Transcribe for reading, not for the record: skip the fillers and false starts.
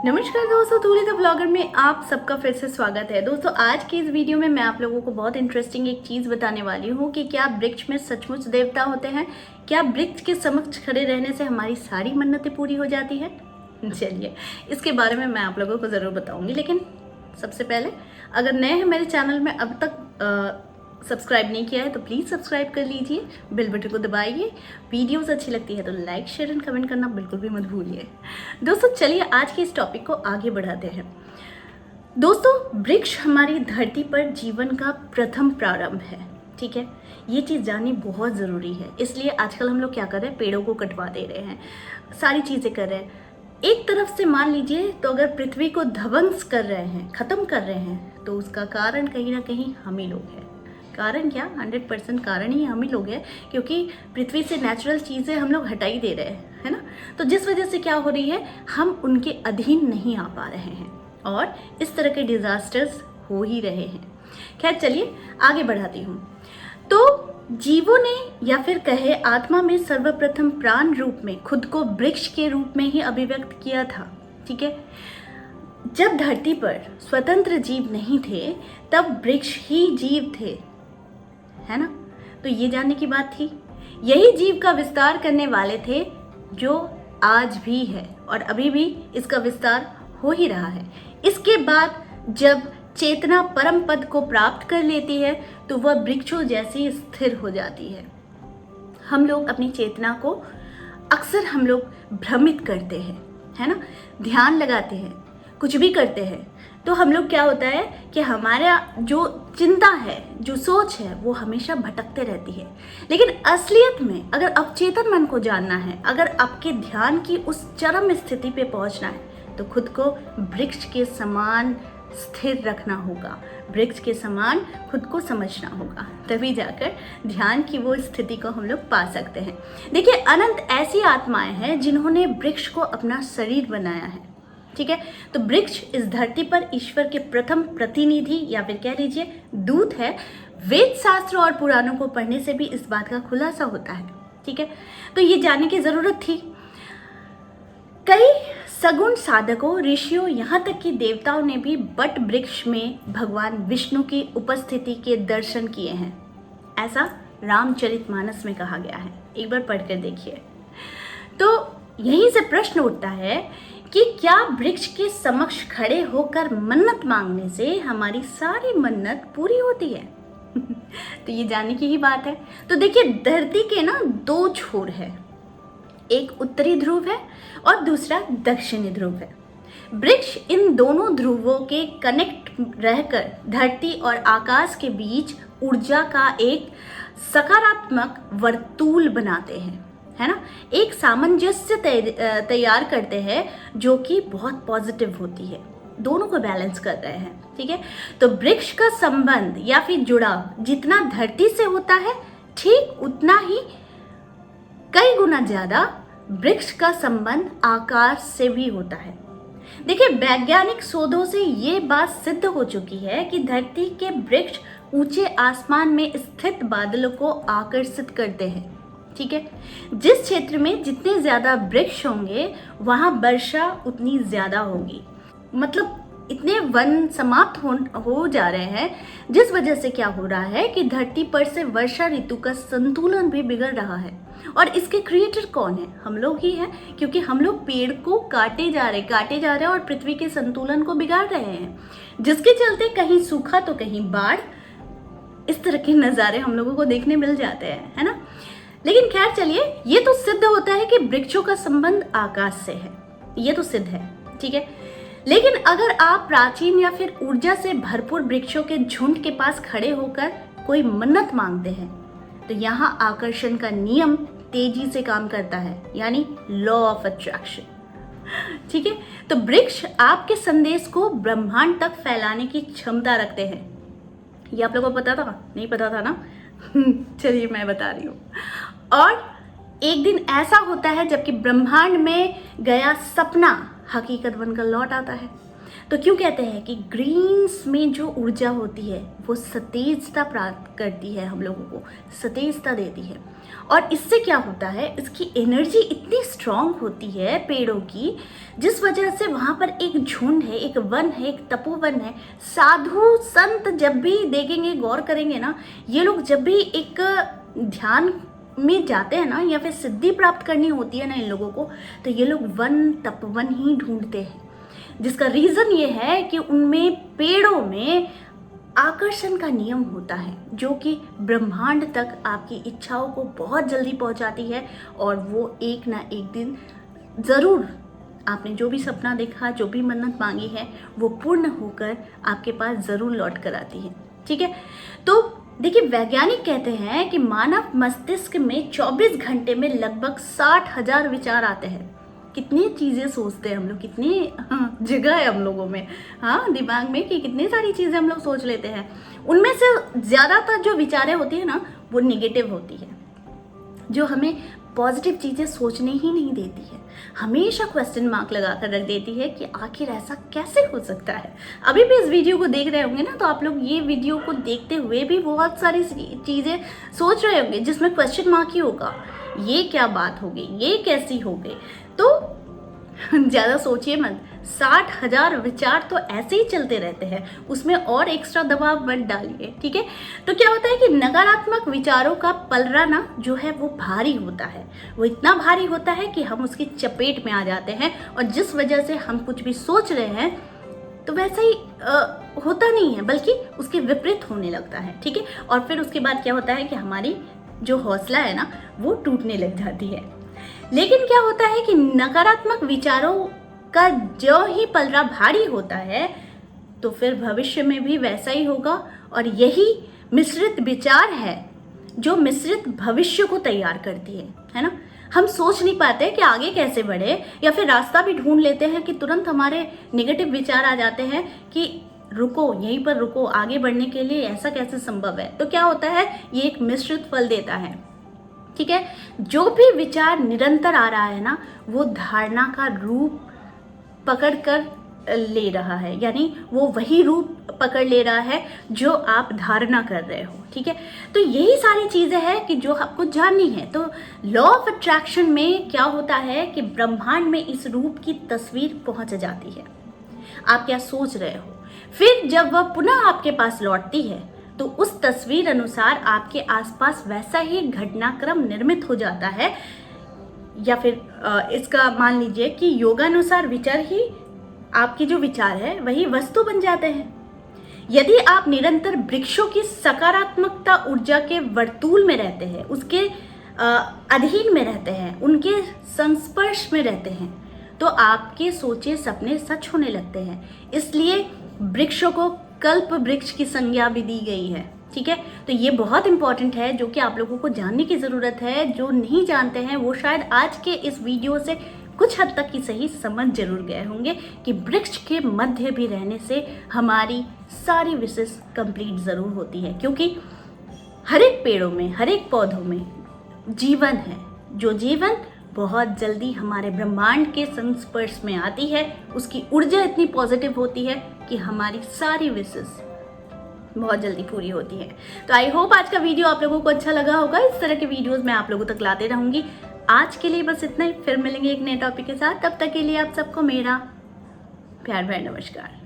नमस्कार दोस्तों, तूली the blogger में आप सबका फिर से स्वागत है। दोस्तों आज की इस वीडियो में मैं आप लोगों को बहुत इंटरेस्टिंग एक चीज़ बताने वाली हूँ कि क्या वृक्ष में सचमुच देवता होते हैं। क्या वृक्ष के समक्ष खड़े रहने से हमारी सारी मन्नतें पूरी हो जाती है। चलिए इसके बारे में मैं आप लोगों को ज़रूर बताऊँगी, लेकिन सबसे पहले अगर नए हैं मेरे चैनल में, अब तक सब्सक्राइब नहीं किया है तो प्लीज़ सब्सक्राइब कर लीजिए, बेल बटन को दबाइए। वीडियोस अच्छी लगती है तो लाइक शेयर एंड कमेंट करना बिल्कुल भी मत भूलिए। दोस्तों चलिए आज के इस टॉपिक को आगे बढ़ाते हैं। दोस्तों वृक्ष हमारी धरती पर जीवन का प्रथम प्रारंभ है, ठीक है। ये चीज़ जाननी बहुत ज़रूरी है। इसलिए आजकल हम लोग क्या कर रहे हैं, पेड़ों को कटवा दे रहे हैं, सारी चीज़ें कर रहे हैं। एक तरफ से मान लीजिए तो अगर पृथ्वी को ध्वंस कर रहे हैं, ख़त्म कर रहे हैं, तो उसका कारण कहीं ना कहीं हम ही लोग हैं। कारण क्या, 100% कारण ही हम ही लोग हैं, क्योंकि पृथ्वी से नेचुरल चीज़ें हम लोग हटा ही दे रहे हैं, है ना। तो जिस वजह से क्या हो रही है, हम उनके अधीन नहीं आ पा रहे हैं और इस तरह के डिजास्टर्स हो ही रहे हैं। खैर चलिए आगे बढ़ाती हूँ। तो जीवों ने या फिर कहे आत्मा में सर्वप्रथम प्राण रूप में खुद को वृक्ष के रूप में ही अभिव्यक्त किया था, ठीक है। जब धरती पर स्वतंत्र जीव नहीं थे तब वृक्ष ही जीव थे, है ना। तो ये जानने की बात थी, यही जीव का विस्तार करने वाले थे जो आज भी है और अभी भी इसका विस्तार हो ही रहा है। इसके बाद जब चेतना परम पद को प्राप्त कर लेती है तो वह वृक्षों जैसी स्थिर हो जाती है। हम लोग अपनी चेतना को अक्सर हम लोग भ्रमित करते हैं, है ना, ध्यान लगाते हैं, कुछ भी करते हैं, तो हम लोग क्या होता है कि हमारा जो चिंता है, जो सोच है, वो हमेशा भटकते रहती है। लेकिन असलियत में अगर अवचेतन मन को जानना है, अगर आपके ध्यान की उस चरम स्थिति पे पहुंचना है, तो खुद को वृक्ष के समान स्थिर रखना होगा, वृक्ष के समान खुद को समझना होगा, तभी जाकर ध्यान की वो स्थिति को हम लोग पा सकते हैं। देखिए अनंत ऐसी आत्माएं हैं जिन्होंने वृक्ष को अपना शरीर बनाया है, ठीक है। तो वृक्ष इस धरती पर ईश्वर के प्रथम प्रतिनिधि या फिर कह लीजिए दूत है। वेद शास्त्र और पुराणों को पढ़ने से भी इस बात का खुलासा होता है, ठीक है। तो ये जानने की जरूरत थी। कई सगुण साधकों, ऋषियों, यहाँ तक कि देवताओं ने भी बट वृक्ष में भगवान विष्णु की उपस्थिति के दर्शन किए हैं, ऐसा रामचरितमानस में कहा गया है। एक बार पढ़कर देखिए। तो यहीं से प्रश्न उठता है कि क्या वृक्ष के समक्ष खड़े होकर मन्नत मांगने से हमारी सारी मन्नत पूरी होती है। तो ये जानने की ही बात है। तो देखिए धरती के ना दो छोर है, एक उत्तरी ध्रुव है और दूसरा दक्षिणी ध्रुव है। वृक्ष इन दोनों ध्रुवों के कनेक्ट रहकर धरती और आकाश के बीच ऊर्जा का एक सकारात्मक वर्तुल बनाते हैं, है ना, एक सामंजस्य तैयार करते हैं जो कि बहुत पॉजिटिव होती है, दोनों को बैलेंस कर रहे हैं, ठीक है। तो वृक्ष का संबंध या फिर जुड़ाव जितना धरती से होता है, ठीक उतना ही कई गुना ज्यादा वृक्ष का संबंध आकाश से भी होता है। देखिए वैज्ञानिक शोधों से ये बात सिद्ध हो चुकी है कि धरती के वृक्ष ऊंचे आसमान में स्थित बादलों को आकर्षित करते हैं, ठीक है। जिस क्षेत्र में जितने ज्यादा वृक्ष होंगे वहां वर्षा उतनी ज्यादा होगी। मतलब इतने वन समाप्त हो जा रहे हैं, जिस वजह से क्या हो रहा है कि धरती पर से वर्षा ऋतु का संतुलन भी बिगड़ रहा है। और इसके क्रिएटर कौन है, हम लोग ही हैं, क्योंकि हम लोग पेड़ को काटे जा रहे हैं और पृथ्वी के संतुलन को बिगाड़ रहे हैं, जिसके चलते कहीं सूखा तो कहीं बाढ़, इस तरह के नज़ारे हम लोगों को देखने मिल जाते हैं, है ना। लेकिन खैर चलिए, ये तो सिद्ध होता है कि वृक्षों का संबंध आकाश से है, ये तो सिद्ध है, ठीक है। लेकिन अगर आप प्राचीन या फिर ऊर्जा से भरपूर वृक्षों के झुंड के पास खड़े होकर कोई मन्नत मांगते हैं, तो यहाँ आकर्षण का नियम तेजी से काम करता है, यानी लॉ ऑफ अट्रैक्शन, ठीक है। तो वृक्ष आपके संदेश को ब्रह्मांड तक फैलाने की क्षमता रखते हैं। ये आप लोगों को पता था? नहीं पता था ना? चलिए मैं बता रही हूँ। और एक दिन ऐसा होता है जबकि ब्रह्मांड में गया सपना हकीकत बनकर लौट आता है। तो क्यों कहते हैं कि ग्रीन्स में जो ऊर्जा होती है वो सतेजता प्राप्त करती है, हम लोगों को सतेजता देती है। और इससे क्या होता है, इसकी एनर्जी इतनी स्ट्रांग होती है पेड़ों की, जिस वजह से वहाँ पर एक झुंड है, एक वन है, एक तपोवन है। साधु संत जब भी देखेंगे, गौर करेंगे ना, ये लोग जब भी एक ध्यान में जाते हैं ना, या फिर सिद्धि प्राप्त करनी होती है ना इन लोगों को, तो ये लोग वन तपवन ही ढूंढते हैं। जिसका रीज़न ये है कि उनमें पेड़ों में आकर्षण का नियम होता है, जो कि ब्रह्मांड तक आपकी इच्छाओं को बहुत जल्दी पहुंचाती है, और वो एक ना एक दिन ज़रूर आपने जो भी सपना देखा, जो भी मन्नत मांगी है, वो पूर्ण होकर आपके पास ज़रूर लौट कर आती है। ठीक है, तो देखिए, वैज्ञानिक कहते हैं कि मानव मस्तिष्क में 24 घंटे में लगभग 60,000 विचार आते हैं। कितनी चीज़ें सोचते हैं हम लोग, कितनी जगह है हम लोगों में, हाँ, दिमाग में, कि कितनी सारी चीज़ें हम लोग सोच लेते हैं। उनमें से ज़्यादातर जो विचारें होती है ना, वो निगेटिव होती है, जो हमें पॉजिटिव चीज़ें सोचने ही नहीं देती है, हमेशा क्वेश्चन मार्क लगा कर रख देती है कि आखिर ऐसा कैसे हो सकता है। अभी भी इस वीडियो को देख रहे होंगे ना, तो आप लोग ये वीडियो को देखते हुए भी बहुत सारी चीज़ें सोच रहे होंगे जिसमें क्वेश्चन मार्क ही होगा, ये क्या बात हो गई, ये कैसी हो गई। तो ज़्यादा सोचिए मत, 60,000 विचार तो ऐसे ही चलते रहते हैं, उसमें और एक्स्ट्रा दबाव मत डालिए। ठीक है, तो क्या होता है कि नकारात्मक विचारों का पलड़ा ना जो है वो भारी होता है, वो इतना भारी होता है कि हम उसकी चपेट में आ जाते हैं, और जिस वजह से हम कुछ भी सोच रहे हैं तो वैसा ही होता नहीं है, बल्कि उसके विपरीत होने लगता है। ठीक है, और फिर उसके बाद क्या होता है कि हमारी जो हौसला है ना, वो टूटने लग जाती है। लेकिन क्या होता है कि नकारात्मक विचारों का जो ही पलड़ा भारी होता है, तो फिर भविष्य में भी वैसा ही होगा, और यही मिश्रित विचार है जो मिश्रित भविष्य को तैयार करती है ना। हम सोच नहीं पाते कि आगे कैसे बढ़े, या फिर रास्ता भी ढूंढ लेते हैं कि तुरंत हमारे नेगेटिव विचार आ जाते हैं कि रुको, यहीं पर रुको, आगे बढ़ने के लिए ऐसा कैसे संभव है। तो क्या होता है, ये एक मिश्रित फल देता है। ठीक है, जो भी विचार निरंतर आ रहा है ना, वो धारणा का रूप पकड़ कर ले रहा है, यानी वो वही रूप पकड़ ले रहा है जो आप धारणा कर रहे हो। ठीक है, तो यही सारी चीज़ें हैं कि जो आपको जाननी है। तो लॉ ऑफ अट्रैक्शन में क्या होता है कि ब्रह्मांड में इस रूप की तस्वीर पहुंच जाती है, आप क्या सोच रहे हो, फिर जब वह पुनः आपके पास लौटती है, तो उस तस्वीर अनुसार आपके आसपास वैसा ही घटनाक्रम निर्मित हो जाता है। या फिर इसका मान लीजिए कि योगानुसार विचार ही आपकी जो विचार है वही वस्तु बन जाते हैं। यदि आप निरंतर वृक्षों की सकारात्मकता ऊर्जा के वर्तुल में रहते हैं, उसके अधीन में रहते हैं, उनके संस्पर्श में रहते हैं, तो आपके सोचे सपने सच होने लगते हैं। इसलिए वृक्षों को कल्प वृक्ष की संज्ञा भी दी गई है। ठीक है, तो ये बहुत इंपॉर्टेंट है, जो कि आप लोगों को जानने की ज़रूरत है। जो नहीं जानते हैं वो शायद आज के इस वीडियो से कुछ हद तक की सही समझ जरूर गए होंगे कि वृक्ष के मध्य भी रहने से हमारी सारी विशेष कंप्लीट ज़रूर होती है, क्योंकि हर एक पेड़ों में, हर एक पौधों में जीवन है, जो जीवन बहुत जल्दी हमारे ब्रह्मांड के संस्पर्श में आती है। उसकी ऊर्जा इतनी पॉजिटिव होती है कि हमारी सारी विशेष बहुत जल्दी पूरी होती है। तो आई होप आज का वीडियो आप लोगों को अच्छा लगा होगा। इस तरह के वीडियोस मैं आप लोगों तक लाते रहूंगी। आज के लिए बस इतना ही, फिर मिलेंगे एक नए टॉपिक के साथ। तब तक के लिए आप सबको मेरा प्यार भरा नमस्कार।